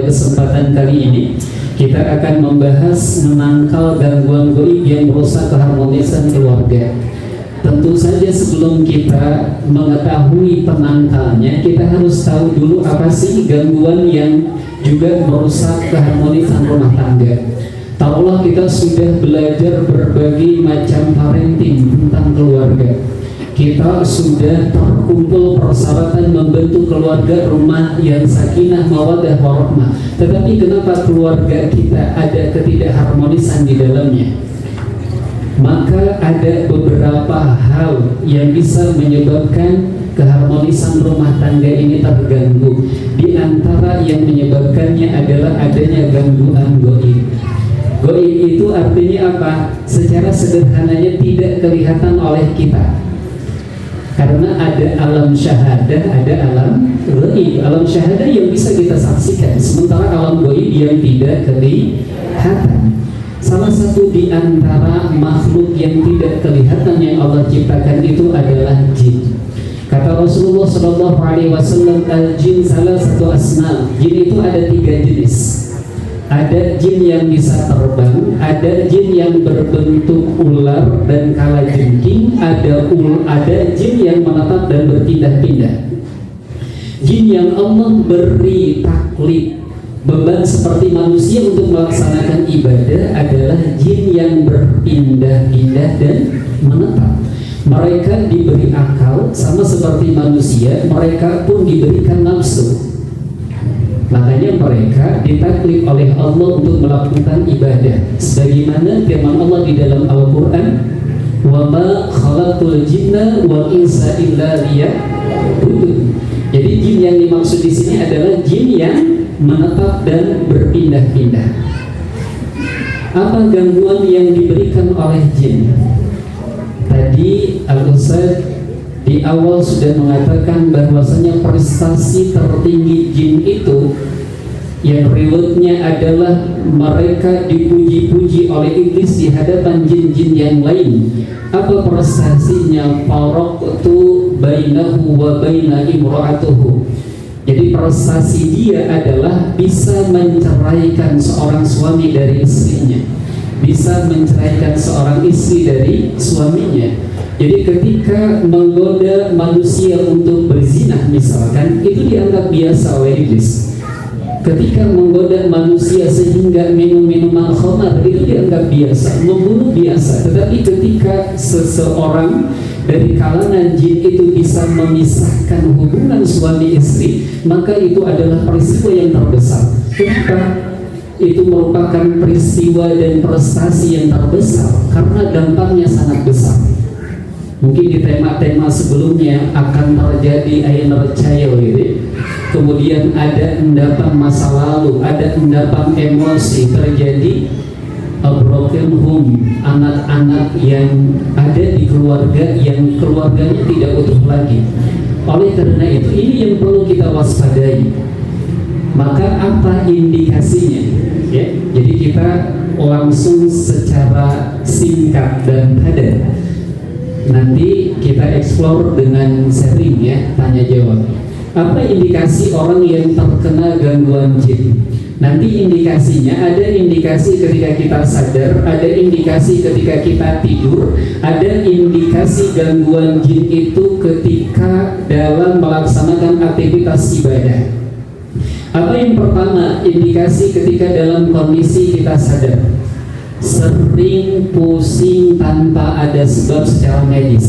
kesempatan kali ini kita akan membahas menangkal gangguan gaib yang merusak keharmonisan keluarga. Tentu saja sebelum kita mengetahui penangkalnya, kita harus tahu dulu apa sih gangguan yang juga merusak keharmonisan rumah tangga. Tahulah kita sudah belajar berbagai macam parenting tentang keluarga. Kita sudah terkumpul persyaratan membentuk keluarga rumah yang sakinah, mawaddah, warahmah. Tetapi kenapa keluarga kita ada ketidakharmonisan di dalamnya? Maka ada beberapa hal yang bisa menyebabkan keharmonisan rumah tangga ini terganggu. Di antara yang menyebabkannya adalah adanya gangguan gaib. Gaib itu artinya apa? Secara sederhananya tidak kelihatan oleh kita. Karena ada alam syahadah, ada alam gaib. Alam syahadah yang bisa kita saksikan, sementara alam gaib yang tidak kelihatan. Salah satu di antara makhluk yang tidak kelihatan yang Allah ciptakan itu adalah jin. Kata Rasulullah SAW, al-jin salah satu asma. Jin itu ada 3 jenis. Ada jin yang bisa terbang, ada jin yang berbentuk ular dan kalajengking, ada jin yang menetap dan berpindah-pindah. Jin yang Allah beri taklid, beban seperti manusia untuk melaksanakan ibadah adalah jin yang berpindah-pindah dan menetap. Mereka diberi akal sama seperti manusia, mereka pun diberikan nafsu. Makanya mereka ditaklif oleh Allah untuk melakukan ibadah. Sebagaimana firman Allah di dalam Al-Quran, wa ma khalaqtul jinna wal insa illa liya'budun. Jadi jin yang dimaksud di sini adalah jin yang menetap dan berpindah-pindah. Apa gangguan yang diberikan oleh jin? Tadi Al-Ustaz di awal sudah mengatakan bahwasanya prestasi tertinggi jin itu yang rewardnya adalah mereka dipuji-puji oleh iblis di hadapan jin-jin yang lain. Apa prestasinya? Faraqtu bainahu wa baina imra'atuhu. Jadi prestasi dia adalah bisa menceraikan seorang suami dari istrinya, bisa menceraikan seorang istri dari suaminya. Jadi ketika menggoda manusia untuk berzina misalkan, itu dianggap biasa oleh iblis. Ketika menggoda manusia sehingga minum minuman khamar, itu dianggap biasa, membunuh biasa. Tetapi ketika seseorang dari kalangan jin itu bisa memisahkan hubungan suami istri, maka itu adalah peristiwa yang terbesar. Kenapa? Itu merupakan peristiwa dan prestasi yang terbesar karena dampaknya sangat besar. Mungkin di tema-tema sebelumnya akan terjadi air percaya gitu. Kemudian ada endapan masa lalu, ada endapan emosi, terjadi a broken home, anak-anak yang ada di keluarga yang keluarganya tidak utuh lagi. Oleh karena itu, ini yang perlu kita waspadai. Maka apa indikasinya? Ya, jadi kita langsung secara singkat dan padat. Nanti kita explore dengan sharing ya, tanya jawab. Apa indikasi orang yang terkena gangguan jin? Nanti indikasinya ada indikasi ketika kita sadar, ada indikasi ketika kita tidur, ada indikasi gangguan jin itu ketika dalam melaksanakan aktivitas ibadah. Apa yang pertama? Indikasi ketika dalam kondisi kita sadar, sering pusing tanpa ada sebab secara medis.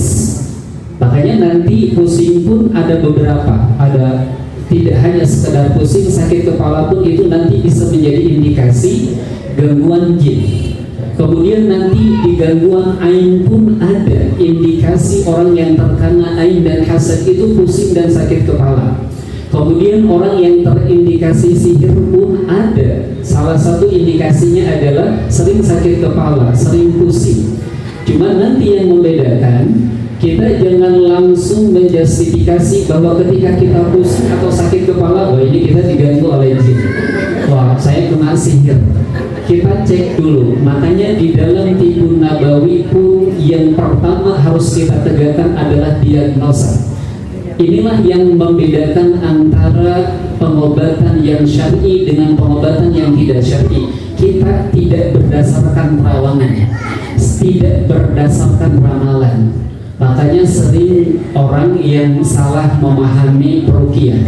Makanya nanti pusing pun ada beberapa, ada tidak hanya sekedar pusing, sakit kepala pun itu nanti bisa menjadi indikasi gangguan jin. Kemudian nanti di gangguan ain pun ada indikasi orang yang terkena ain dan hasad itu pusing dan sakit kepala. Kemudian orang yang terindikasi sihir pun ada. Salah satu indikasinya adalah sering sakit kepala, sering pusing. Cuma nanti yang membedakan, kita jangan langsung menjustifikasi bahwa ketika kita pusing atau sakit kepala, wah ini kita diganggu oleh jin, wah saya kena sihir. Kita cek dulu. Makanya di dalam Tibbun Nabawi pun yang pertama harus kita tegakkan adalah diagnosa. Inilah yang membedakan antara pengobatan yang syar'i dengan pengobatan yang tidak syar'i. Kita tidak berdasarkan perawangan, tidak berdasarkan ramalan. Makanya sering orang yang salah memahami ruqyah.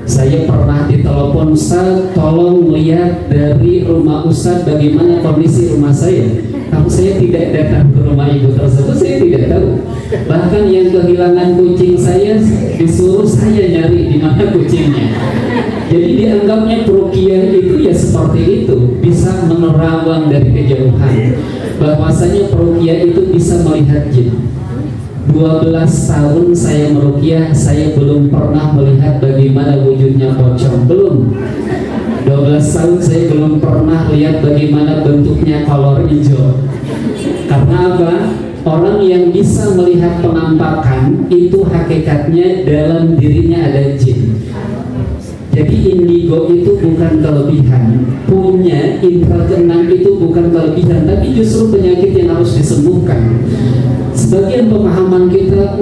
Saya pernah ditelepon, Ustaz, tolong lihat dari rumah Ustaz bagaimana kondisi rumah saya. Kalau saya tidak datang ke rumah ibu tersebut, saya tidak tahu. Bahkan yang kehilangan kucing saya disuruh saya nyari di mana kucingnya. Jadi dianggapnya ruqyah itu ya seperti itu, bisa menerawang dari kejauhan. Bahwasanya ruqyah itu bisa melihat jin. 12 tahun saya meruqyah, saya belum pernah melihat bagaimana wujudnya pocong, belum. 12 tahun saya belum pernah lihat bagaimana bentuknya kolor hijau. Karena apa? Orang yang bisa melihat penampakan itu hakikatnya dalam dirinya ada jin. Jadi indigo itu bukan kelebihan, punya indera keenam itu bukan kelebihan, tapi justru penyakit yang harus disembuhkan. Sebagian pemahaman kita,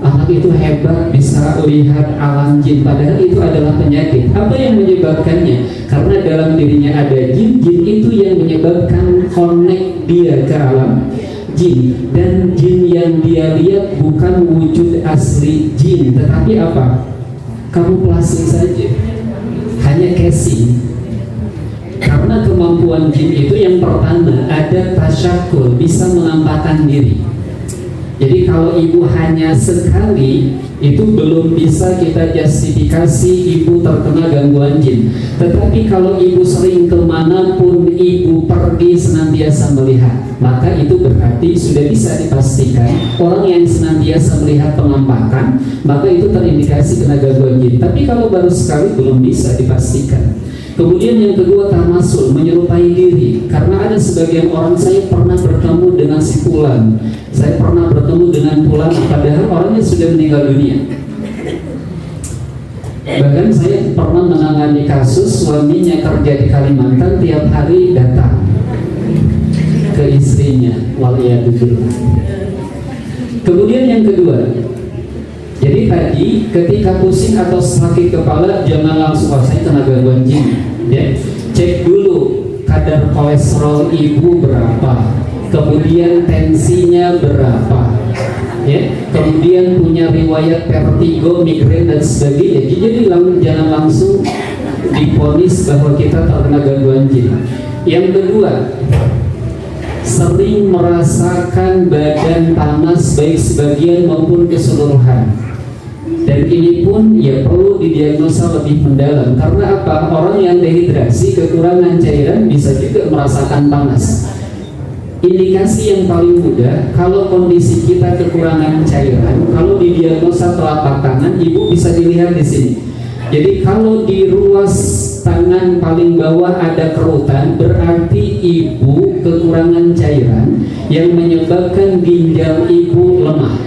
anak itu hebat bisa lihat alam jin, padahal itu adalah penyakit. Apa yang menyebabkannya? Karena dalam dirinya ada jin, jin itu yang menyebabkan connect dia ke alam jin. Dan jin yang dia lihat bukan wujud asli jin, tetapi apa? Kamuflase saja, hanya casing. Karena kemampuan jin itu yang pertama ada tasyakul, bisa menampakkan diri. Jadi kalau ibu hanya sekali, itu belum bisa kita justifikasi ibu terkena gangguan jin. Tetapi kalau ibu sering kemanapun ibu pergi senantiasa melihat, maka itu berarti sudah bisa dipastikan orang yang senantiasa melihat penampakan, maka itu terindikasi kena gangguan jin. Tapi kalau baru sekali belum bisa dipastikan. Kemudian yang kedua tamasul, menyerupai diri. Karena ada sebagian orang, saya pernah bertemu dengan si fulan, saya pernah bertemu dengan fulan, padahal orangnya sudah meninggal dunia. Bahkan saya pernah menangani kasus suaminya kerja di Kalimantan, tiap hari datang ke istrinya, waliyadzubillah. Kemudian yang kedua, jadi tadi ketika pusing atau sakit kepala jangan langsung saya kena gangguan jin. Ya, cek dulu kadar kolesterol ibu berapa, kemudian tensinya berapa, ya, kemudian punya riwayat vertigo, migrain dan sebagainya. Jadi jangan langsung diponis bahwa kita terkena gangguan jin. Yang kedua, sering merasakan badan panas baik sebagian maupun keseluruhan. Dan ini pun ya perlu didiagnosa lebih mendalam. Karena apa? Orang yang dehidrasi, kekurangan cairan bisa juga merasakan panas. Indikasi yang paling mudah, kalau kondisi kita kekurangan cairan, kalau didiagnosa telapak tangan, ibu bisa dilihat di sini. Jadi kalau di ruas tangan paling bawah ada kerutan, berarti ibu kekurangan cairan yang menyebabkan ginjal ibu lemah.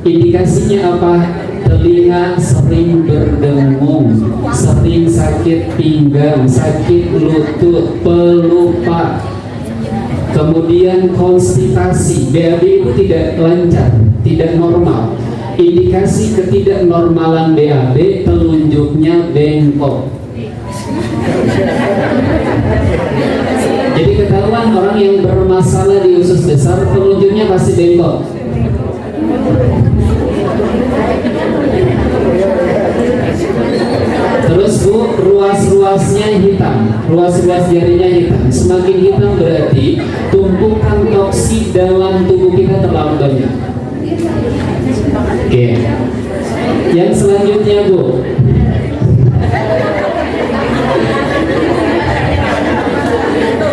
Indikasinya apa? Telinga sering berdengung, sering sakit pinggang, sakit lutut, pelupa, kemudian konstipasi, BAB itu tidak lancar, tidak normal. Indikasi ketidaknormalan BAB, telunjuknya bengkok. Jadi ketahuan orang yang bermasalah di usus besar, telunjuknya pasti bengkok. Terus bu, ruas-ruasnya hitam, ruas-ruas jarinya hitam. Semakin hitam berarti tumpukan toksik dalam tubuh kita terlalu banyak. Oke. Yang selanjutnya bu,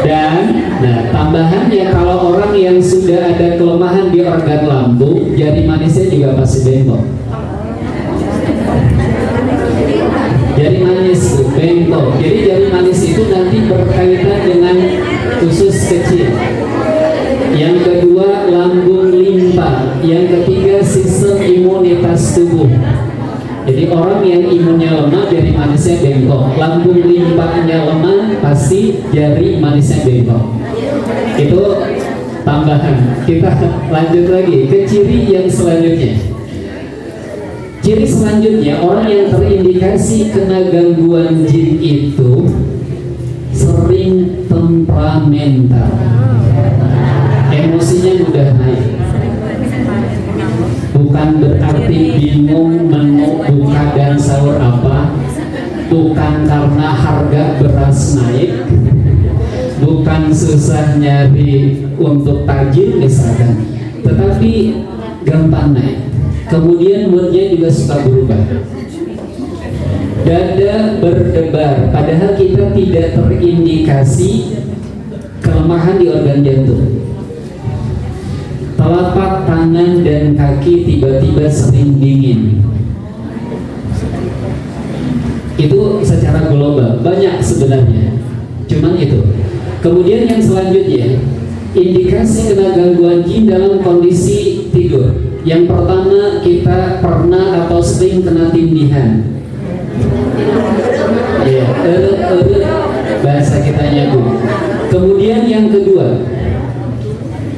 dan nah tambahannya kalau orang yang sudah ada kelemahan di organ lambung, jari manisnya juga pasti bengkok. Jari manis bengkok. Jadi jari manis itu nanti berkaitan dengan usus kecil. Yang kedua lambung limpa. Yang ketiga sistem imunitas tubuh. Jadi orang yang imunnya lemah, jari manisnya bengkok. Lambung limpanya lemah, pasti jari manisnya bengkok. Itu tambahan. Kita lanjut lagi ke ciri yang selanjutnya. Ciri selanjutnya, orang yang terindikasi kena gangguan jin itu sering temperamental, emosinya mudah naik. Bukan berarti bingung menu buka dan sahur apa, bukan karena harga beras naik, bukan susah nyari untuk tajil misalkan, tetapi gampang naik. Kemudian moodnya juga suka berubah. Dada berdebar, padahal kita tidak terindikasi kelemahan di organ jantung. Telapak tangan dan kaki tiba-tiba sering dingin. Itu secara global, banyak sebenarnya. Cuman itu. Kemudian yang selanjutnya, indikasi kena gangguan jin dalam kondisi tidur. Yang pertama, kita pernah atau sering kena tindihan. Ya, bahasa kitanya Bu. Kemudian yang kedua,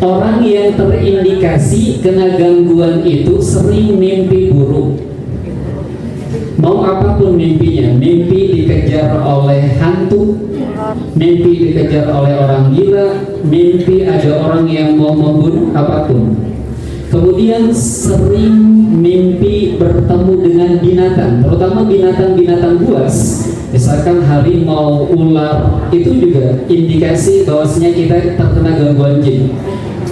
orang yang terindikasi kena gangguan itu sering mimpi buruk. Mau apapun mimpinya, mimpi dikejar oleh hantu, mimpi dikejar oleh orang gila, mimpi ada orang yang mau membunuh, apapun. Kemudian sering mimpi bertemu dengan binatang, terutama binatang-binatang buas, misalkan harimau, ular, itu juga indikasi bahwasanya kita terkena gangguan jin.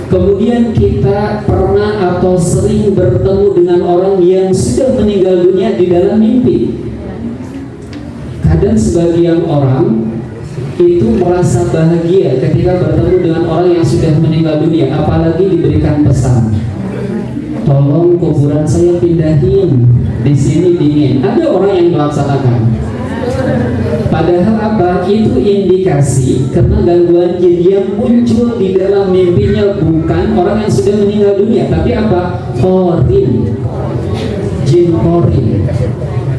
Kemudian kita pernah atau sering bertemu dengan orang yang sudah meninggal dunia di dalam mimpi. Kadang sebagian orang itu merasa bahagia ketika bertemu dengan orang yang sudah meninggal dunia, apalagi diberikan pesan, tolong kuburan saya pindahin, di sini dingin. Ada orang yang melaksanakan. Padahal apa? Itu indikasi karena gangguan jin yang muncul di dalam mimpinya bukan orang yang sudah meninggal dunia, tapi apa? Korin, jin korin.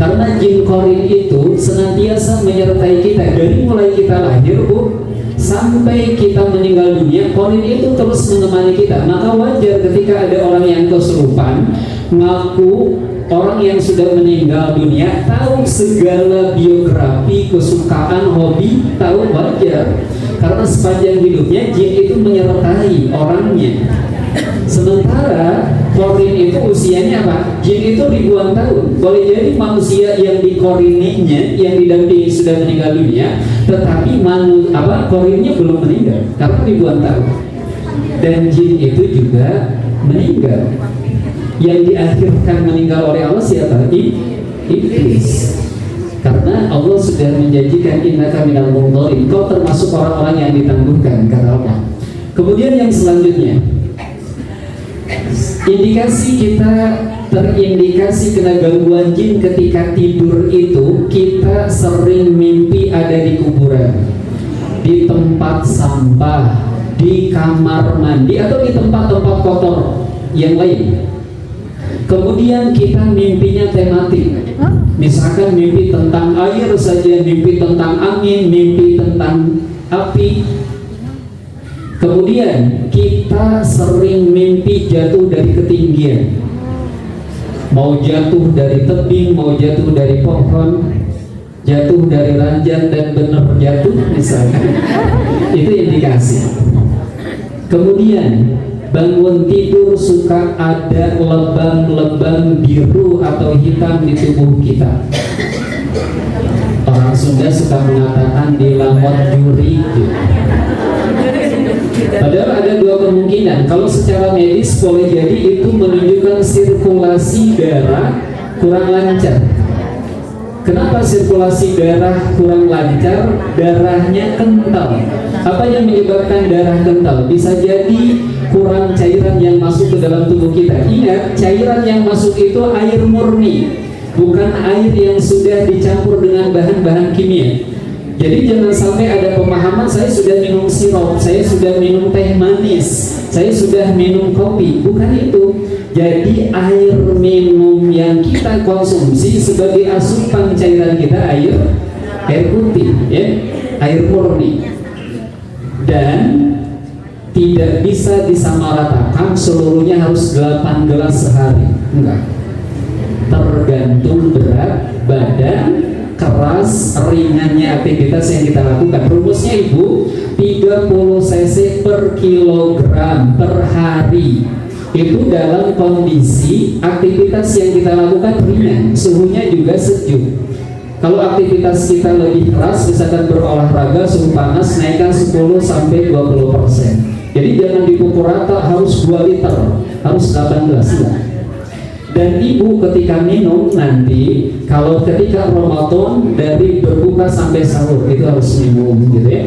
Karena jin korin itu senantiasa menyertai kita dari mulai kita lahir, Bu, sampai kita meninggal dunia. Korin itu terus menemani kita. Maka wajar ketika ada orang yang kesurupan ngaku orang yang sudah meninggal dunia, tahu segala biografi, kesukaan, hobi, tahu, wajar. Karena sepanjang hidupnya jin itu menyertai orangnya. Sementara korin itu usianya apa? Jin itu ribuan tahun. Boleh jadi manusia yang dikorininya, yang didampingi sudah meninggal dunia, tetapi korinnya belum meninggal karena ribuan tahun. Dan jin itu juga meninggal. Yang diakhirkan meninggal oleh Allah siapa? Iblis. Karena Allah sudah menjanjikan innaka minal munzirin, kau termasuk orang-orang yang ditangguhkan, kata Allah. Kemudian yang selanjutnya, indikasi kita terindikasi kena gangguan jin ketika tidur itu kita sering mimpi ada di kuburan, di tempat sampah, di kamar mandi, atau di tempat-tempat kotor yang lain. Kemudian kita mimpinya tematik, misalkan mimpi tentang air saja, mimpi tentang angin, mimpi tentang api. Kemudian kita sering mimpi jatuh dari ketinggian, mau jatuh dari tebing, mau jatuh dari pohon, jatuh dari ranjang dan benar jatuh misalkan. Itu indikasi. Kemudian bangun tidur suka ada lebam-lebam biru atau hitam di tubuh kita. Orang Sunda suka mengatakan dilamot juri. Padahal ada dua kemungkinan. Kalau secara medis boleh jadi itu menunjukkan sirkulasi darah kurang lancar. Kenapa sirkulasi darah kurang lancar? Darahnya kental. Apa yang menyebabkan darah kental? Bisa jadi kurang cairan yang masuk ke dalam tubuh kita. Ingat, cairan yang masuk itu air murni, bukan air yang sudah dicampur dengan bahan-bahan kimia. Jadi jangan sampai ada pemahaman saya sudah minum sirup, saya sudah minum teh manis, saya sudah minum kopi. Bukan itu. Jadi air minum yang kita konsumsi sebagai asupan cairan kita air putih, ya, air murni. Dan tidak bisa disamaratakan seluruhnya harus 8 gelas sehari. Enggak. tergantung berat badan, keras, ringannya aktivitas yang kita lakukan. Rumusnya Ibu, 30 cc per kilogram per hari. Itu dalam kondisi aktivitas yang kita lakukan ringan, suhunya juga sejuk. Kalau aktivitas kita lebih keras, misalkan berolahraga, suhu panas naikkan 10-20%. Jadi jangan dipukul rata harus 2 liter, harus 18 lah. Dan Ibu ketika minum nanti, kalau ketika Ramadan dari berbuka sampai sahur itu harus minum gitu ya.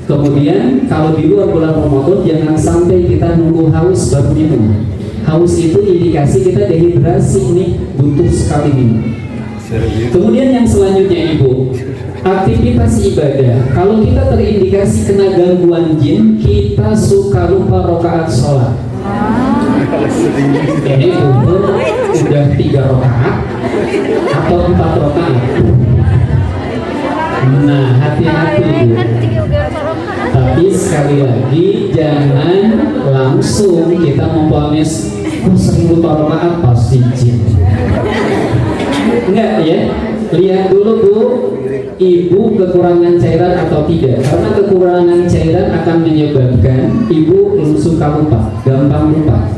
Kemudian kalau di luar bulan Ramadan jangan sampai kita nunggu haus baru minum. Haus itu indikasi kita dehidrasi nih, butuh sekali minum. Kemudian yang selanjutnya Ibu, aktivitas ibadah. Kalau kita terindikasi kena gangguan jin, kita suka lupa rakaat sholat. Ini umur udah 3 rakaat atau 4 rakaat. Nah, hati-hati Bu. Tapi sekali lagi jangan langsung kita memponis sering lupa rakaat pasti jin. Enggak ya, lihat dulu Bu, Ibu kekurangan cairan atau tidak. Karena kekurangan cairan akan menyebabkan Ibu suka lupa, gampang lupa.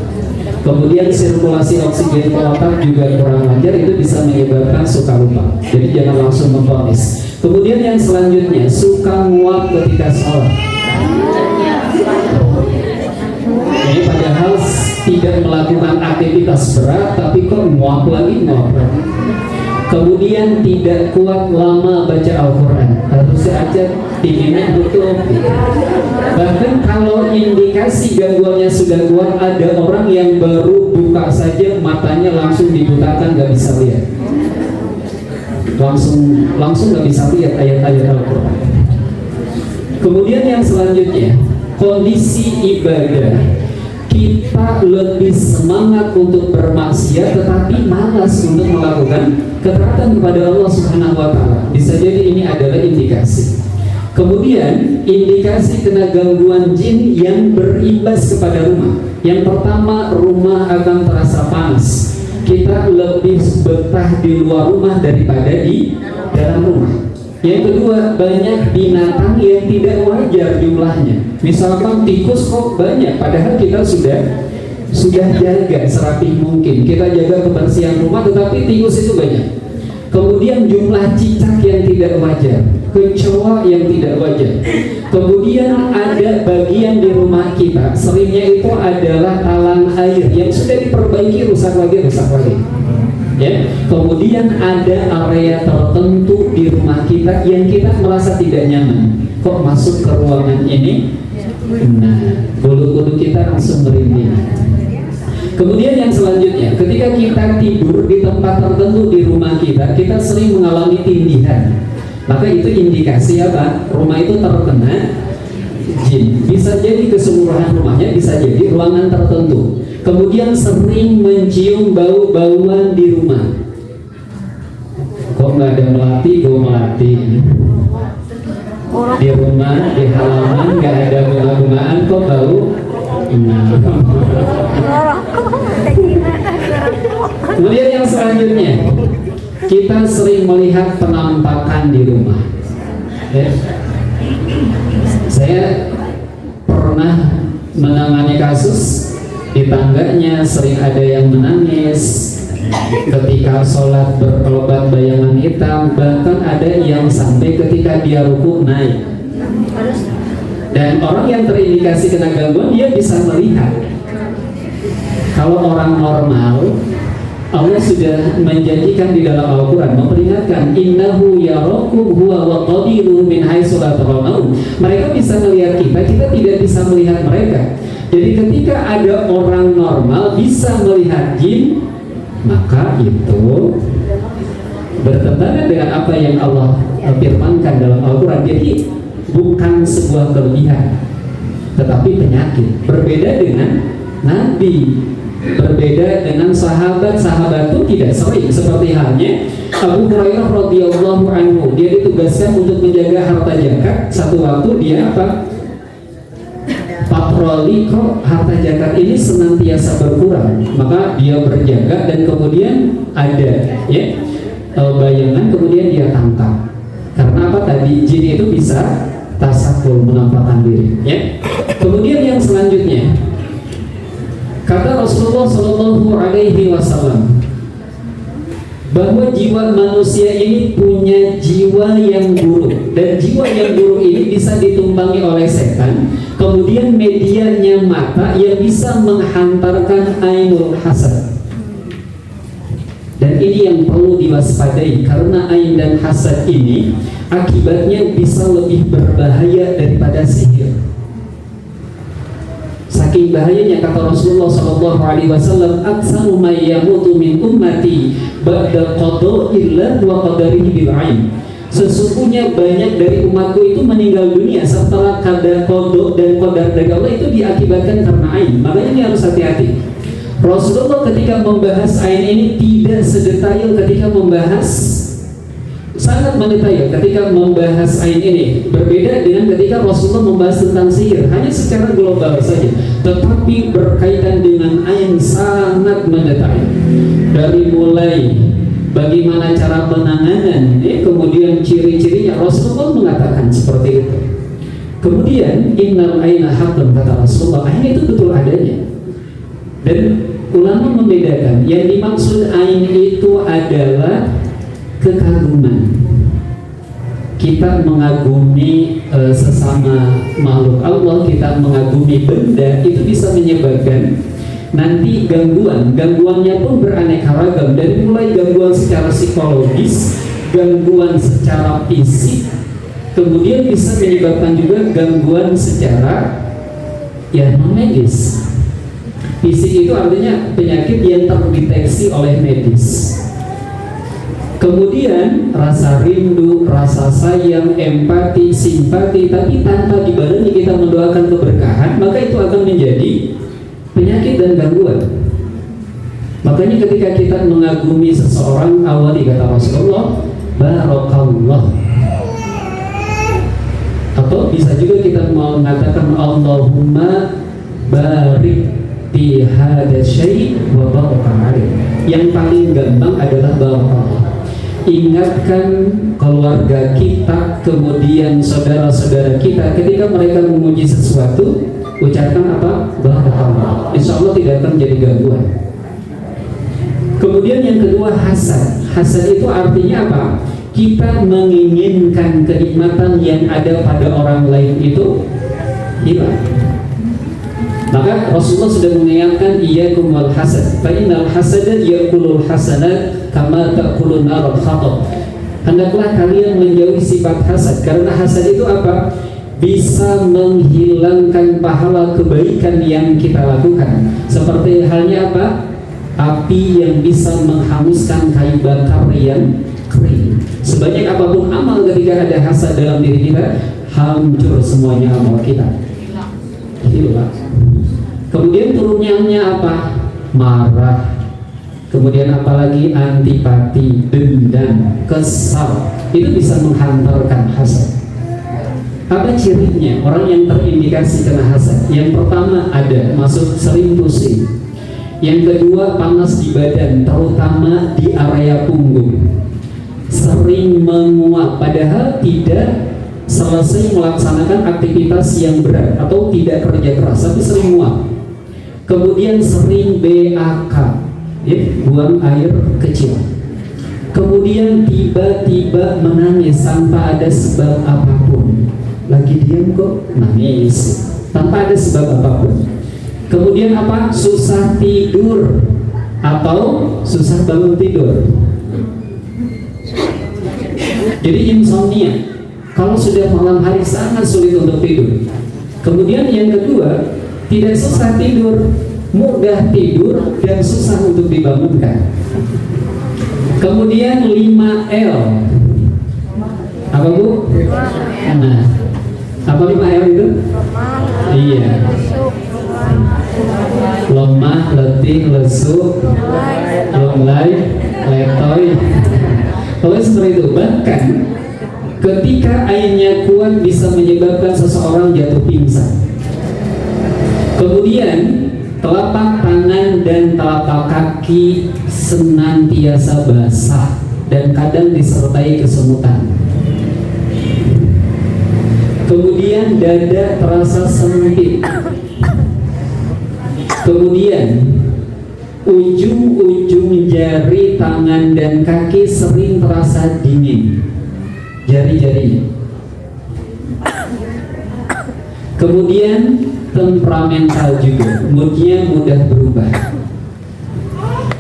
Kemudian sirkulasi oksigen ke otak juga kurang lancar, itu bisa menyebabkan suka lupa. Jadi jangan langsung memponis. Kemudian yang selanjutnya, suka nguap ketika sholat. Ini padahal tidak melakukan aktivitas berat, tapi kok nguap lagi. Kemudian tidak kuat lama baca Al-Quran, harusnya aja dinginnya betul. Bahkan kalau indikasi gangguannya sudah kuat, ada orang yang baru buka saja matanya langsung dibutakan, gak bisa lihat, langsung gak bisa lihat ayat-ayat Al-Quran. Kemudian yang selanjutnya, kondisi ibadah. Kita lebih semangat untuk bermaksiat tetapi malas untuk melakukan ketaatan kepada Allah Subhanahu wa Ta'ala. Bisa jadi ini adalah indikasi. Kemudian indikasi kena gangguan jin yang berimbas kepada rumah. Yang pertama, rumah akan terasa panas. Kita lebih betah di luar rumah daripada di dalam rumah. Yang kedua, banyak binatang yang tidak wajar jumlahnya. Misalkan tikus kok banyak, padahal kita sudah jaga serapih mungkin. Kita jaga kebersihan rumah, tetapi tikus itu banyak. Kemudian jumlah cicak yang tidak wajar, kecoa yang tidak wajar. Kemudian ada bagian di rumah kita, seringnya itu adalah talang air yang sudah diperbaiki, rusak lagi. Ya. Kemudian ada area tertentu di rumah kita yang kita merasa tidak nyaman. Kok masuk ke ruangan ini? Nah, bulu kuduk kita langsung merinding. Kemudian yang selanjutnya, ketika kita tidur di tempat tertentu di rumah kita, kita sering mengalami tindihan. Maka itu indikasi apa? Rumah itu terkena jin. Bisa jadi keseluruhan rumahnya, bisa jadi ruangan tertentu. Kemudian sering mencium bau-bauan di rumah. Kok nggak ada melati, bau melati. Di rumah, di halaman nggak ada bunga-bungaan, kok bau? Kemudian yang selanjutnya, kita sering melihat penampakan di rumah. Saya pernah menangani kasus di tangganya sering ada yang menangis ketika sholat berkelobat bayangan hitam, bahkan ada yang sampai ketika dia ruku naik. Dan orang yang terindikasi kena gangguan, dia bisa melihat. Kalau orang normal, Allah sudah menjanjikan di dalam Al-Quran, memperingatkan, innahu yarakum huwa wa qabiluhu min haitsu la tarawnahu. Mereka bisa melihat kita tidak bisa melihat mereka. Jadi ketika ada orang normal bisa melihat jin, maka itu bertentangan dengan apa yang Allah firmankan dalam Al-Quran. Jadi bukan sebuah kelebihan, tetapi penyakit. Berbeda dengan Nabi, berbeda dengan sahabat-sahabat itu tidak sering. Seperti halnya Abu Hurairah radhiyallahu anhu, dia ditugaskan untuk menjaga harta zakat. Satu waktu dia apa? patroli kok harta zakat ini senantiasa berkurang, maka dia berjaga dan kemudian ada ya bayangan, kemudian dia tangkap. Karena apa tadi, jin itu bisa tasakul, menampakkan diri ya. Kemudian yang selanjutnya kata Rasulullah Shallallahu Alaihi Wasallam bahwa jiwa manusia ini punya jiwa yang buruk, dan jiwa yang buruk ini bisa ditumpangi oleh setan. Kemudian medianya mata yang bisa menghantarkan ainul hasad. Dan ini yang perlu diwaspadai, karena ain dan hasad ini akibatnya bisa lebih berbahaya daripada sihir. Saking bahayanya kata Rasulullah SAW, "Aksaru ma yamutu min ummati ba'da qada'illah wa qadarihi bil ain." Sesungguhnya banyak dari umatku itu meninggal dunia setelah qada qada dan qadar dari Allah itu diakibatkan karena ain. Makanya ini harus hati-hati. Rasulullah ketika membahas ain ini tidak sedetail ketika membahas, sangat mendetail ketika membahas ain ini, berbeda dengan ketika Rasulullah membahas tentang sihir, hanya secara global saja, tetapi berkaitan dengan ain sangat mendetail, dari mulai bagaimana cara penanganan, kemudian ciri-cirinya. Rasulullah mengatakan seperti itu. Kemudian innal aina haqqun, kata Rasulullah, ain itu betul adanya. Dan ulama membedakan, yang dimaksud ain itu adalah kekaguman. Kita mengagumi sesama makhluk Allah, kita mengagumi benda, itu bisa menyebabkan nanti gangguan. Gangguannya pun beraneka ragam, dari mulai gangguan secara psikologis, gangguan secara fisik, kemudian bisa menyebabkan juga gangguan secara non medis. Fisik itu artinya penyakit yang terdeteksi oleh medis. Kemudian rasa rindu, rasa sayang, empati, simpati, tapi tanpa dibarengi kita mendoakan keberkahan, maka itu akan menjadi penyakit dan gangguan. Makanya ketika kita mengagumi seseorang, awali kata Rasulullah, barakallah. Atau bisa juga kita mengatakan Allahumma barik fi hadza syai' wa baraka alaih. Yang paling gampang adalah barakallah. Ingatkan keluarga kita, kemudian saudara-saudara kita, ketika mereka memuji sesuatu, ucapkan apa? Barakallah. Insya Allah tidak akan jadi gangguan. Kemudian yang kedua, hasad. Hasad itu artinya apa? Kita menginginkan kenikmatan yang ada pada orang lain itu hilang. Maka Rasulullah sudah mengingatkan, iyyakum wal hasad, fa innal hasada yaqulul hasanat kama ta'kulun narul khatab. Hendaklah kalian menjauhi sifat hasad, karena hasad itu apa? Bisa menghilangkan pahala kebaikan yang kita lakukan. Seperti halnya apa? Api yang bisa menghanguskan kayu bakar yang kering. Sebanyak apapun amal, ketika ada hasad dalam diri kita, hancur semuanya amal kita. Hilang. Kemudian turunnya apa? Marah. Kemudian apalagi antipati, dendam, kesal. Itu bisa menghantarkan hasad. Apa cirinya orang yang terindikasi kena hasad? Yang pertama ada masuk sering pusing. Yang kedua panas di badan, terutama di area punggung. Sering menguap, padahal tidak selesai melaksanakan aktivitas yang berat atau tidak kerja keras, tapi sering muak. Kemudian sering BAK, buang air kecil. Kemudian tiba-tiba menangis tanpa ada sebab apapun. Lagi diam kok nangis tanpa ada sebab apapun. Kemudian apa? Susah tidur atau susah bangun tidur. Jadi insomnia. Kalau sudah malam hari sangat sulit untuk tidur. Kemudian yang kedua, tidak susah tidur, mudah tidur dan susah untuk dibangunkan. Kemudian 5L. Apa Bu? Nah, apa 5L itu? Iya. Lemah, letih, lesu, lelai, letoy. Kalau seperti itu, bahkan ketika ainnya kuat bisa menyebabkan seseorang jatuh pingsan. Kemudian telapak tangan dan telapak kaki senantiasa basah dan kadang disertai kesemutan. Kemudian dada terasa sempit. Kemudian ujung-ujung jari tangan dan kaki sering terasa dingin, jari-jarinya. Kemudian temperamental juga, moodnya mudah berubah.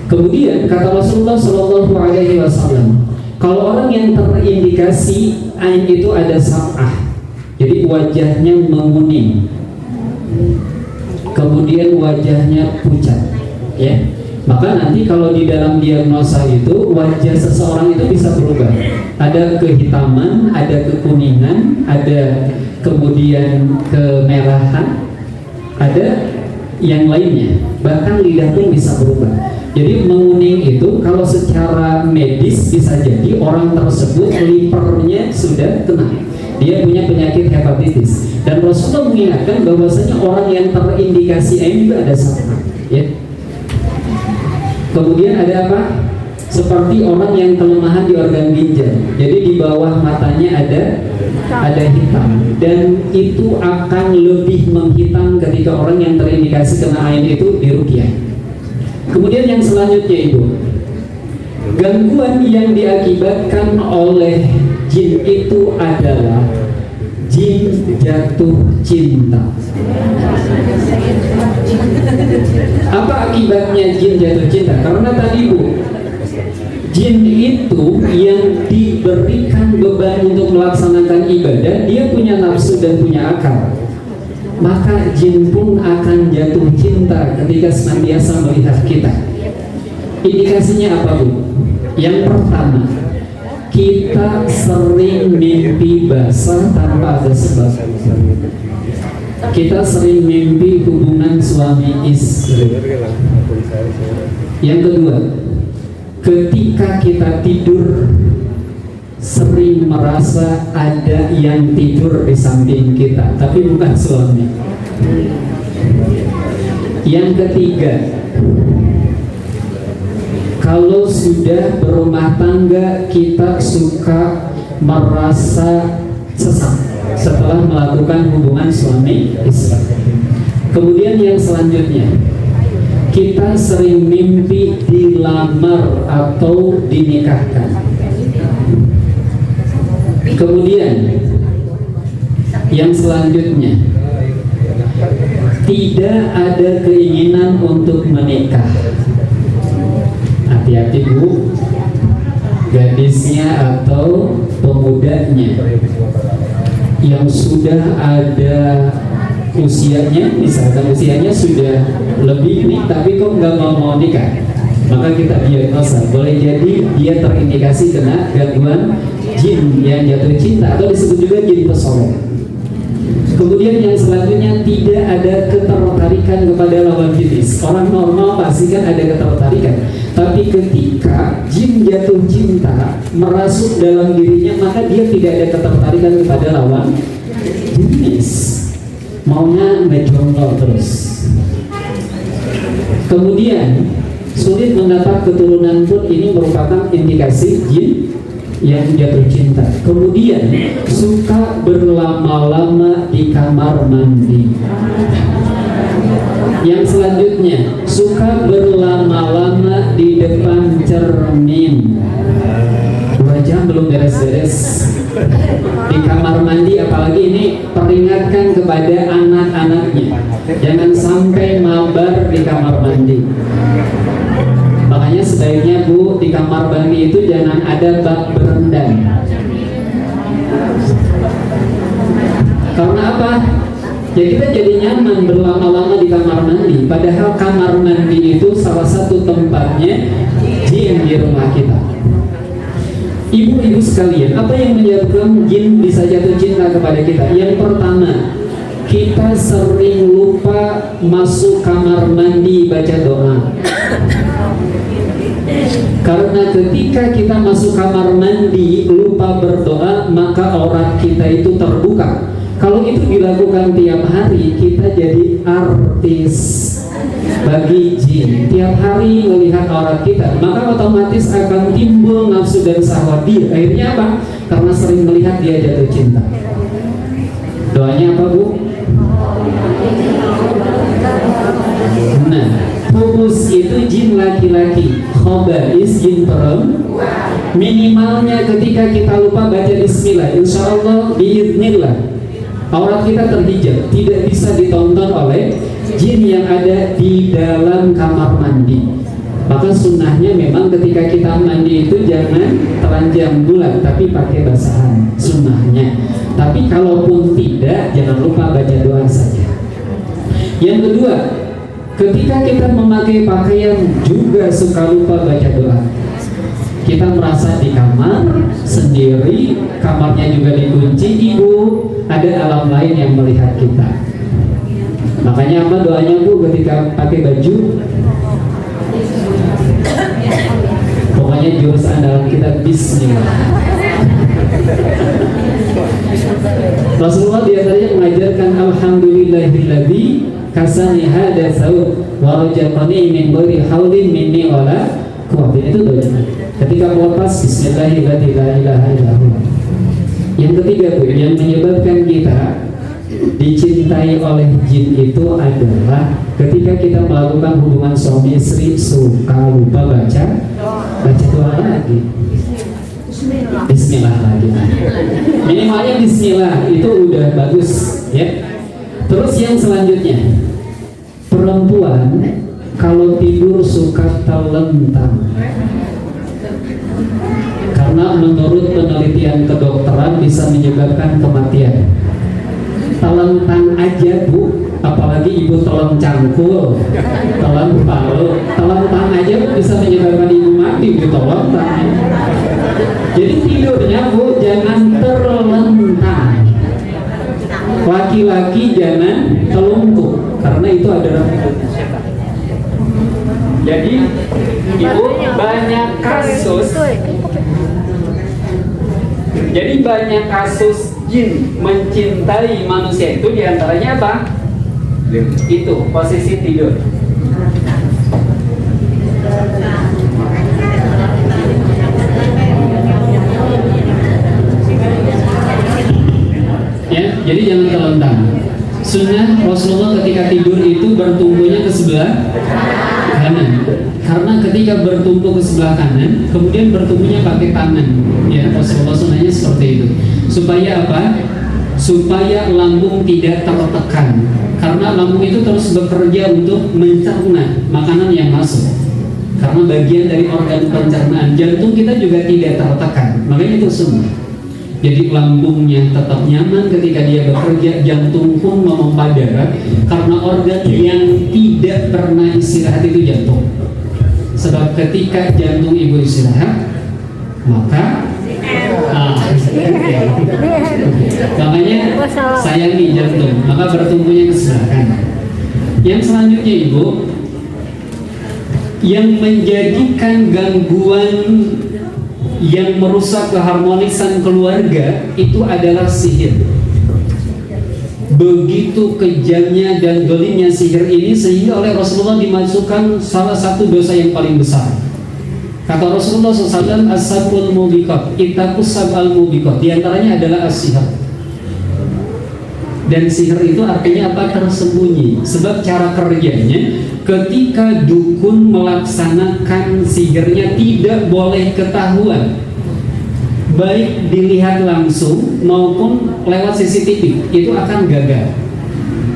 Kemudian kata Rasulullah Shallallahu Alaihi Wasallam, kalau orang yang terindikasi ain itu ada sab'ah, jadi wajahnya menguning, kemudian wajahnya pucat, ya, maka nanti kalau di dalam diagnosa itu wajah seseorang itu bisa berubah. Ada kehitaman, ada kekuningan, ada kemudian kemerahan, ada yang lainnya, bahkan lidah pun bisa berubah. Jadi menguning itu kalau secara medis bisa jadi orang tersebut livernya sudah kena, dia punya penyakit hepatitis. Dan Rasulullah mengingatkan bahwasanya orang yang terindikasi ain juga ada sab'ah, ya. Kemudian ada apa? Seperti orang yang kelemahan di organ ginjal. Jadi di bawah matanya ada hitam, dan itu akan lebih menghitam ketika orang yang terindikasi kena ain itu diruqyah. Kemudian yang selanjutnya itu gangguan yang diakibatkan oleh jin itu adalah jin jatuh cinta. Apa akibatnya jin jatuh cinta? Karena tadi Bu, jin itu yang diberikan beban untuk melaksanakan ibadah, dia punya nafsu dan punya akal. Maka jin pun akan jatuh cinta ketika senantiasa melihat kita. Indikasinya apa Bu? Yang pertama, kita sering mimpi basah tanpa ada sebab. Kita sering mimpi hubungan suami istri. Yang kedua, ketika kita tidur sering merasa ada yang tidur di samping kita, tapi bukan suami. Yang ketiga, kalau sudah berumah tangga kita suka merasa sesak setelah melakukan hubungan suami istri. Kemudian yang selanjutnya, kita sering mimpi dilamar atau dinikahkan. Kemudian yang selanjutnya, tidak ada keinginan untuk menikah. Hati-hati Bu, gadisnya atau pemudanya yang sudah ada usianya, misalkan usianya sudah lebih nih, tapi kok nggak mau nikah, maka kita diagnosa, boleh jadi dia terindikasi kena gangguan jin yang jatuh cinta, atau disebut juga jin pesona. Kemudian yang selanjutnya, tidak ada ketertarikan kepada lawan jenis. Orang normal pasti kan ada ketertarikan, tapi ketika jin jatuh cinta merasuk dalam dirinya, maka dia tidak ada ketertarikan kepada lawan jenis, maunya ngejomblo terus. Kemudian sulit mendapat keturunan pun ini merupakan indikasi jin yang jatuh cinta. Kemudian suka berlama-lama di kamar mandi. Yang selanjutnya, suka berlama-lama di depan cermin. 2 jam belum beres-beres di kamar mandi, apalagi ini peringatkan kepada anak-anaknya, jangan sampai mabar di kamar mandi. Makanya sebaiknya Bu, di kamar mandi itu jangan ada bak berendam. Karena apa? Ya kita jadi nyaman berlama-lama di kamar mandi, padahal kamar mandi itu salah satu tempatnya jin di rumah kita. Ibu-ibu sekalian, apa yang menyebabkan jin bisa jatuh cinta kepada kita? Yang pertama, kita sering lupa masuk kamar mandi baca doa. Karena ketika kita masuk kamar mandi lupa berdoa, maka aurat kita itu terbuka. Kalau itu dilakukan tiap hari, kita jadi artis bagi jin. Tiap hari melihat aurat kita, maka otomatis akan timbul nafsu dan syahwat dia. Akhirnya apa? Karena sering melihat dia jatuh cinta. Doanya apa, Bu? Nah, Hubus itu jin laki-laki, khobais jin perempuan. Minimalnya ketika kita lupa baca bismillah, insya Allah biiznillah aurat kita terhijab, tidak bisa ditonton oleh jin yang ada di dalam kamar mandi. Maka sunnahnya memang ketika kita mandi itu jangan telanjang bulat, tapi pakai basahan, sunnahnya. Tapi kalaupun tidak, jangan lupa baca doa saja. Yang kedua, ketika kita memakai pakaian juga suka lupa baca doa. Kita merasa di kamar sendiri, kamarnya juga dikunci, ibu, ada alam lain yang melihat kita. Makanya apa doanya, Bu, ketika pakai baju? Pokoknya jurus andalan kita bismillah. Rasulullah diantaranya mengajarkan alhamdulillahilladzi kasani hada saud wa rajaqani min ghairi haulin minni wala quwwatin. Itu doanya. Ketika melepas bismillahirrahmanirrahim la ilaha illallah. Yang ketiga, Bu, yang menyebabkan kita dicintai oleh jin itu adalah ketika kita melakukan hubungan suami istri suka lupa baca doa lagi. Bismillah lagi. Minimalnya bismillah itu udah bagus ya. Terus yang selanjutnya, perempuan kalau tidur suka telentang. Karena menurut penelitian kedokteran bisa menyebabkan kematian. Telentang aja, Bu, apalagi ibu teleng cangkul, teleng palu, telentang aja, Bu, bisa menyebabkan ibu mati di telentang. Jadi tidurnya, Bu, jangan terlentang. Laki-laki jangan telungkup, karena itu adalah setan. Jadi ibu banyak kasus jin mencintai manusia itu diantaranya apa? Itu posisi tidur. Ya, jadi jangan terlentang. Sunnah Rasulullah ketika tidur itu bertumbuhnya ke sebelah kanan. Karena ketika bertumpu ke sebelah kanan, kemudian bertumbuhnya pakai tangan. Ya, Rasulullah sunnahnya seperti itu. Supaya apa? Supaya lambung tidak tertekan. Karena lambung itu terus bekerja untuk mencerna makanan yang masuk. Karena bagian dari organ pencernaan. Jantung kita juga tidak tertekan. Makanya itu sunnah. Jadi lambungnya tetap nyaman ketika dia bekerja, jantung pun memompa darah. Karena organ yang tidak pernah istirahat itu jantung. Sebab ketika jantung ibu istirahat, maka makanya sayangi jantung, maka bertumbuhnya ke sebelah kanan. Yang selanjutnya, Ibu, yang menjadikan gangguan yang merusak keharmonisan keluarga itu adalah sihir. Begitu kejamnya dan gelimnya sihir ini sehingga oleh Rasulullah dimasukkan salah satu dosa yang paling besar. Kata Rasulullah SAW, as-sab'ul mubiqat, ittaqus sab'al mubiqat. Di antaranya adalah as-sihir. Dan sihir itu artinya apa? Tersembunyi. Sebab cara kerjanya, ketika dukun melaksanakan sihirnya tidak boleh ketahuan, baik dilihat langsung maupun lewat CCTV, itu akan gagal.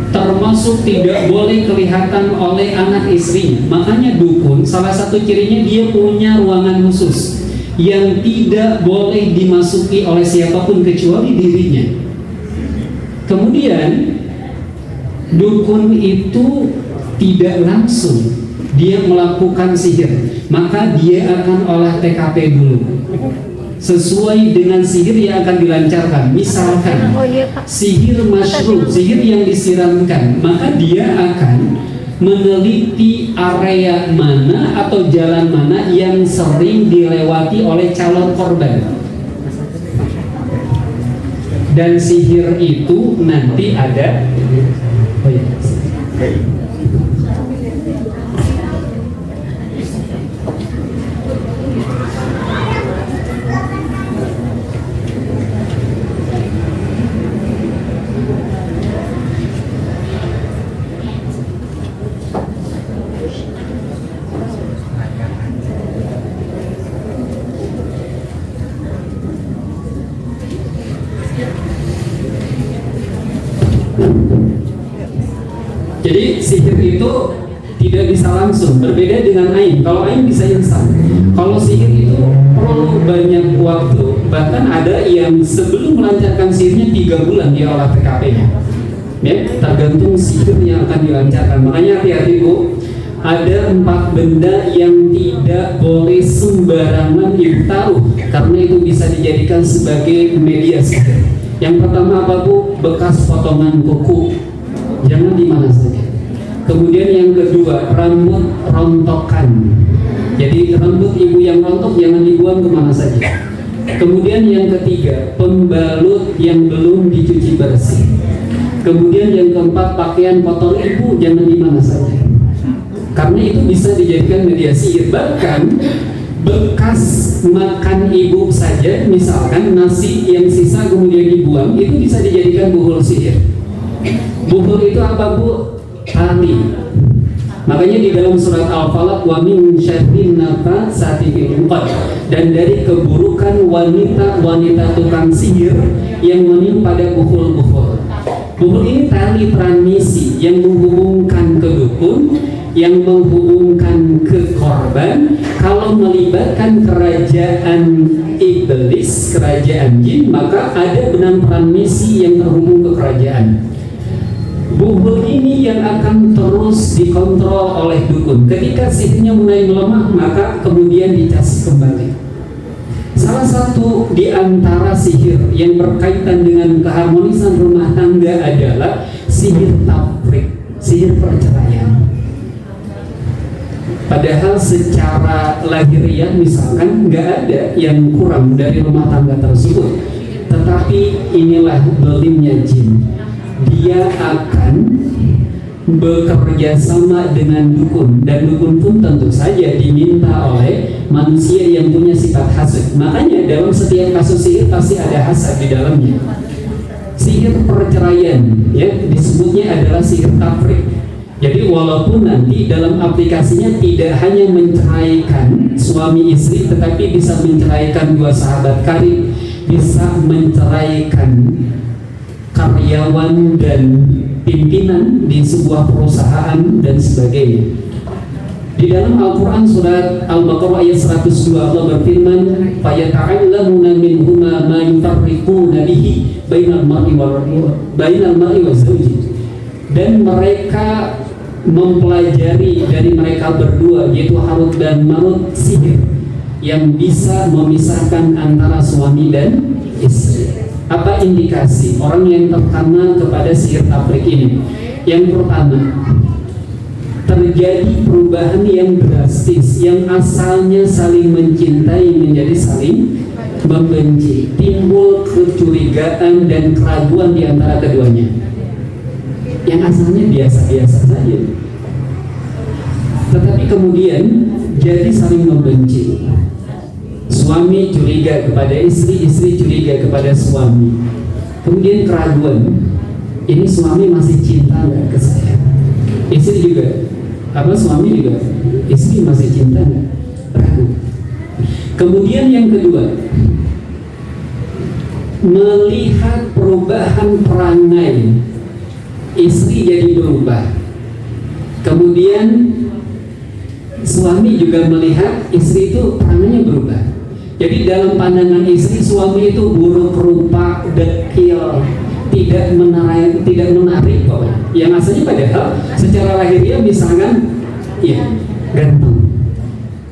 Termasuk tidak boleh kelihatan oleh anak istrinya. Makanya dukun, salah satu cirinya dia punya ruangan khusus yang tidak boleh dimasuki oleh siapapun kecuali dirinya. Kemudian dukun itu tidak langsung dia melakukan sihir, maka dia akan olah TKP dulu sesuai dengan sihir yang akan dilancarkan. Misalkan sihir masyruh, sihir yang disiramkan, maka dia akan meneliti area mana atau jalan mana yang sering dilewati oleh calon korban. Dan sihir itu nanti ada, oh ya, jadi sihir itu tidak bisa langsung, berbeda dengan ain. Kalau ain bisa instan. Kalau sihir itu perlu banyak waktu. Bahkan ada yang sebelum melancarkan sihirnya 3 bulan dia olah TKP-nya. Ya, tergantung sihir yang akan dilancarkan. Makanya hati-hati Bu. Ada 4 benda yang tidak boleh sembarangan ditaruh karena itu bisa dijadikan sebagai media sihir. Yang pertama apa Bu? Bekas potongan kuku. Jangan di mana saja. Kemudian yang kedua, rambut rontokan. Jadi rambut ibu yang rontok jangan dibuang kemana saja. Kemudian yang ketiga, pembalut yang belum dicuci bersih. Kemudian yang keempat, pakaian kotor ibu jangan di mana saja. Karena itu bisa dijadikan media sihir. Bahkan bekas makan ibu saja, misalkan nasi yang sisa kemudian dibuang, itu bisa dijadikan buhul sihir. Buhul itu apa Bu? Tali. Makanya di dalam surat Al-Falaq, wa min syarrin nafatsati fil 'uqad, dan dari keburukan wanita tukang sihir yang menimpa pada buhul-buhul. Buhul ini tali transmisi yang menghubungkan ke dukun, yang menghubungkan ke korban. Kalau melibatkan kerajaan iblis, kerajaan jin, maka ada benang transmisi yang terhubung ke kerajaan. Buhul ini yang akan terus dikontrol oleh dukun. Ketika sihirnya mulai melemah, maka kemudian dicas kembali. Salah satu di antara sihir yang berkaitan dengan keharmonisan rumah tangga adalah sihir tafrik, sihir perceraian. Padahal secara lahiriah misalkan nggak ada yang kurang dari rumah tangga tersebut, tetapi inilah dolimnya jin. Dia akan bekerja sama dengan dukun, dan dukun pun tentu saja diminta oleh manusia yang punya sifat hasad. Makanya dalam setiap kasus sihir pasti ada hasad di dalamnya. Sihir perceraian ya disebutnya adalah sihir tafrik. Jadi walaupun nanti dalam aplikasinya tidak hanya menceraikan suami istri, tetapi bisa menceraikan 2 sahabat karib, bisa menceraikan karyawan dan pimpinan di sebuah perusahaan dan sebagainya. Di dalam Al-Quran surat Al-Baqarah ayat 102 Allah berfirman, "Fayata'allamuna minhuma ma yufarriquna bihi bainal mar'i wa zawji." Dan mereka mempelajari dari mereka berdua, yaitu Harut dan Marut, sihir yang bisa memisahkan antara suami dan istri. Apa indikasi orang yang terkena kepada sihir tafrik ini? Yang pertama, terjadi perubahan yang drastis, yang asalnya saling mencintai menjadi saling membenci, timbul kecurigaan dan keraguan di antara keduanya. Yang asalnya biasa-biasa saja, tetapi kemudian jadi saling membenci. Suami curiga kepada istri, istri curiga kepada suami. Kemudian keraguan, ini suami masih cinta nggak ke saya? Istri juga, suami juga, istri masih cinta nggak? Ragu. Kemudian yang kedua, melihat perubahan perangai, istri jadi berubah. Kemudian suami juga melihat istri itu perangainya berubah. Jadi dalam pandangan istri, suami itu buruk rupa, dekil, tidak menarik pokoknya. Yang asalnya padahal secara lahiriah misalkan ya ganteng.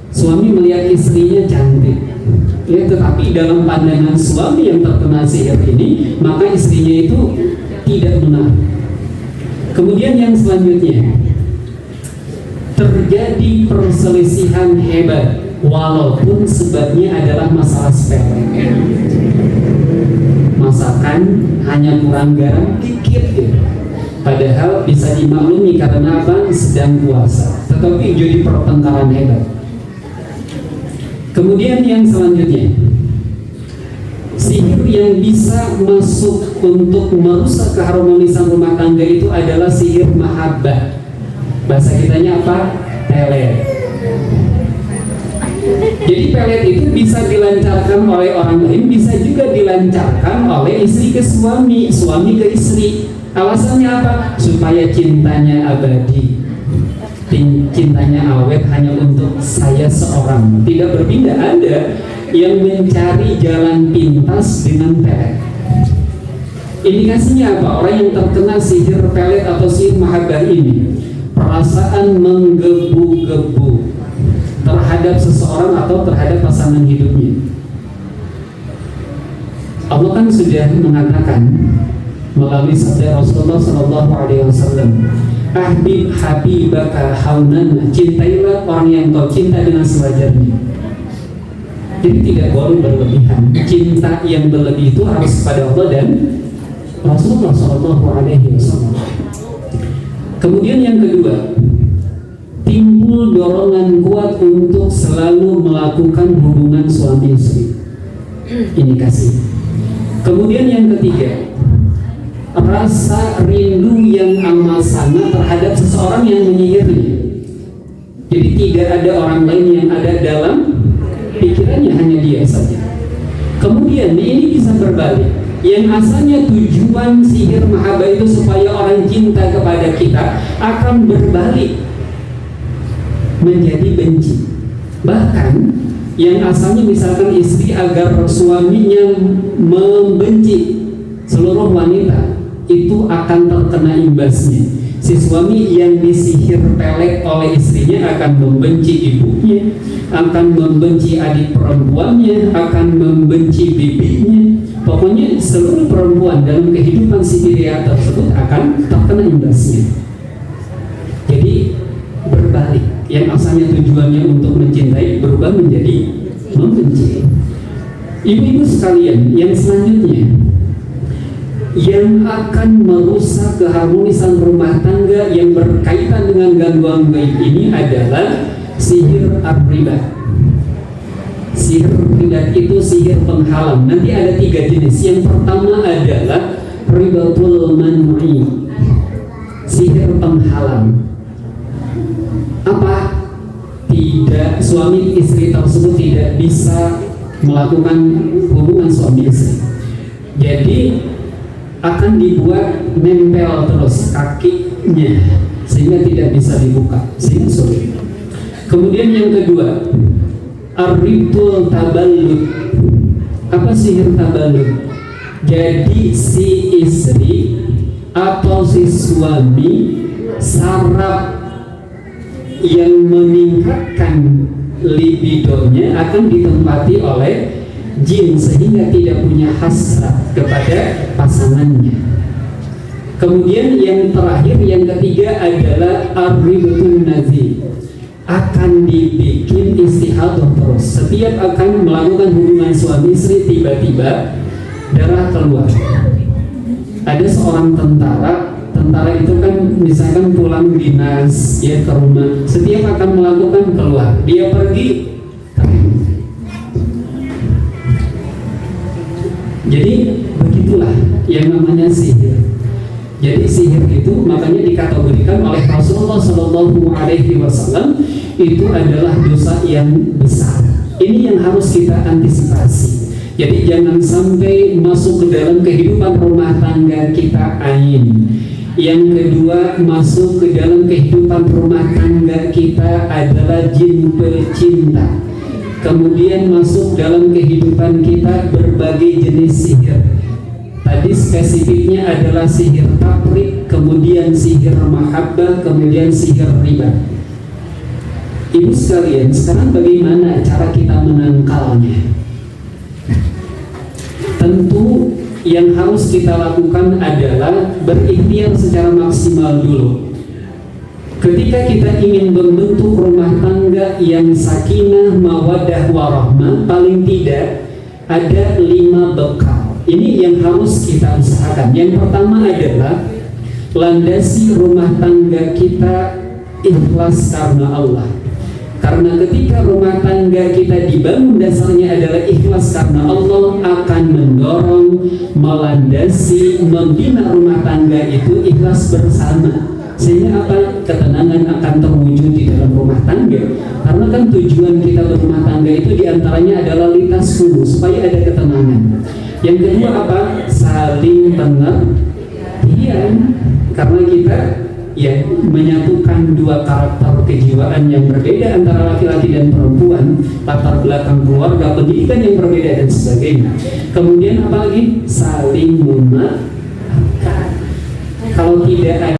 Suami melihat istrinya cantik. Ya, tetapi dalam pandangan suami yang terkena sihir ini, maka istrinya itu tidak menarik. Kemudian yang selanjutnya, terjadi perselisihan hebat walaupun sebabnya adalah masalah sepele. Masakan hanya kurang garam dikit gitu. Padahal bisa dimaklumi karena apa? Sedang puasa. Tetapi jadi pertengkaran hebat. Kemudian yang selanjutnya, sihir yang bisa masuk untuk merusak keharmonisan rumah tangga itu adalah sihir mahabbah. Bahasa kitanya apa? Pelet. Jadi pelet itu bisa dilancarkan oleh orang lain, bisa juga dilancarkan oleh istri ke suami, suami ke istri. Alasannya apa? Supaya cintanya abadi, cintanya awet hanya untuk saya seorang, tidak berpindah. Ada yang mencari jalan pintas dengan pelet. Indikasinya apa? Orang yang terkena sihir pelet atau sihir mahabbah ini perasaan menggebu-gebu terhadap seseorang atau terhadap pasangan hidupnya. Allah kan sudah mengatakan melalui sabda Rasulullah SAW, ahbib habibaka haunan, cintailah orang yang kau cinta dengan sewajarnya. Jadi tidak boleh berlebihan. Cinta yang berlebih itu harus kepada Allah dan Rasulullah SAW. Kemudian yang kedua, timbul dorongan kuat untuk selalu melakukan hubungan suami istri. Indikasi. Kemudian yang ketiga, rasa rindu yang amat sangat terhadap seseorang yang menyihirnya. Jadi tidak ada orang lain yang ada dalam pikirannya, hanya dia saja. Kemudian ini bisa berbalik. Yang asalnya tujuan sihir mahabbah itu supaya orang cinta kepada kita akan berbalik menjadi benci. Bahkan yang asalnya misalkan istri agar suaminya membenci seluruh wanita, itu akan terkena imbasnya. Si suami yang disihir pelet oleh istrinya akan membenci ibunya, akan membenci adik perempuannya, akan membenci bibinya. Pokoknya seluruh perempuan dalam kehidupan si pria tersebut akan terkena imbasnya. Jadi berbalik, yang asalnya tujuannya untuk mencintai berubah menjadi membenci. Ibu-ibu sekalian, yang selanjutnya yang akan merusak keharmonisan rumah tangga yang berkaitan dengan gangguan gaib ini adalah sihir ar-riba. Sihir riba itu sihir penghalang. Nanti ada 3 jenis. Yang pertama adalah ribatul man'i, sihir penghalang. Apa? Tidak, suami istri tersebut tidak bisa melakukan hubungan suami istri. Jadi akan dibuat nempel terus kakinya sehingga tidak bisa dibuka, sehingga sulit. Kemudian yang kedua, ar-ribtul taballud. Apa sihir taballud? Jadi si istri atau si suami saraf yang meningkatkan libidonya akan ditempati oleh jin sehingga tidak punya hasrat kepada pasangannya. Kemudian yang terakhir, yang ketiga adalah ar-ribtun nazih. Akan dibikin istihadah terus. Setiap akan melakukan hubungan suami istri, tiba-tiba darah keluar. Ada seorang tentara itu kan misalkan pulang dinas ya ke rumah, setiap akan melakukan keluar, dia pergi. Jadi begitulah yang namanya sihir. Jadi sihir itu makanya dikategorikan oleh Rasulullah SAW itu adalah dosa yang besar. Ini yang harus kita antisipasi. Jadi jangan sampai masuk ke dalam kehidupan rumah tangga kita ain. Yang kedua, masuk ke dalam kehidupan rumah tangga kita adalah jin pecinta. Kemudian masuk dalam kehidupan kita berbagai jenis sihir. Tadi spesifiknya adalah sihir tafriq, kemudian sihir mahabbah, kemudian sihir riba. Ibu sekalian, sekarang bagaimana cara kita menangkalnya? Tentu yang harus kita lakukan adalah berikhtiar secara maksimal dulu. Ketika kita ingin membentuk rumah tangga yang sakinah, mawaddah, warahmah, paling tidak ada 5 bekal. Ini yang harus kita usahakan. Yang pertama adalah landasi rumah tangga kita ikhlas karena Allah. Karena ketika rumah tangga kita dibangun dasarnya adalah ikhlas karena Allah, akan mendorong, melandasi, membina rumah tangga itu ikhlas bersama. Sehingga apa? Ketenangan akan terwujud di dalam rumah tangga. Karena kan tujuan kita berumah tangga itu diantaranya adalah litaskunu, supaya ada ketenangan. Yang kedua apa? Saling pengertian. Karena kita ya menyatukan 2 karakter kejiwaan yang berbeda antara laki-laki dan perempuan, latar belakang keluarga, pendidikan yang berbeda dan sebagainya. Kemudian apa lagi? Saling memaafkan. Kalau tidak ada